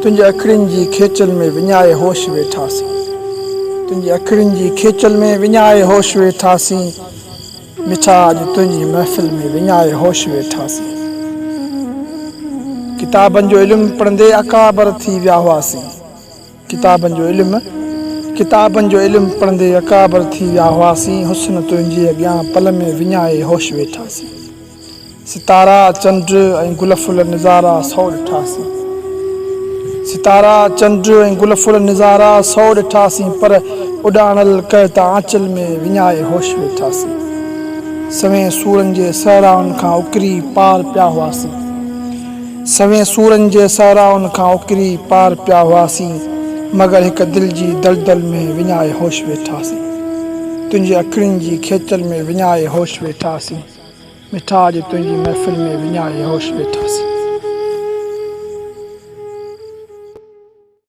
तुंहिंजे अखियुनि जी खेचल में विञाए होश वेठासीं तुंहिंजी अखियुनि जी खेचल में विञाए होश वेठासीं मिठा अॼु तुंहिंजी महफ़िल में विञाए होश वेठासीं किताबनि जो इल्मु पढ़ंदे अकाबर थी विया हुआसीं किताबनि जो इल्मु पढ़ंदे अकाबर थी विया हुआसीं हुस्न तुंहिंजे अॻियां पल में विञाए होश वेठासीं सितारा चंड ऐं गुल फुल नज़ारा सौ ॾिठासीं सितारा चंड ऐं गुल फुल नज़ारा सौ ॾिठासीं पर उॾाणल कहत आंचल में विञाए होश वेठासीं सवें सूरनि जे सहराउनि खां उकिरी पार पिया हुआसीं सवें सूरनि जे सहराउनि खां उकिरी पार पिया हुआसीं मगर हिकु दिलि जी दलदल में विञाए होश वेठासीं तुंहिंजी अखियुनि जी खेचल में विञाए होश वेठासीं मिठा अॼु तुंहिंजी महफ़िल में विञाए होश वेठासीं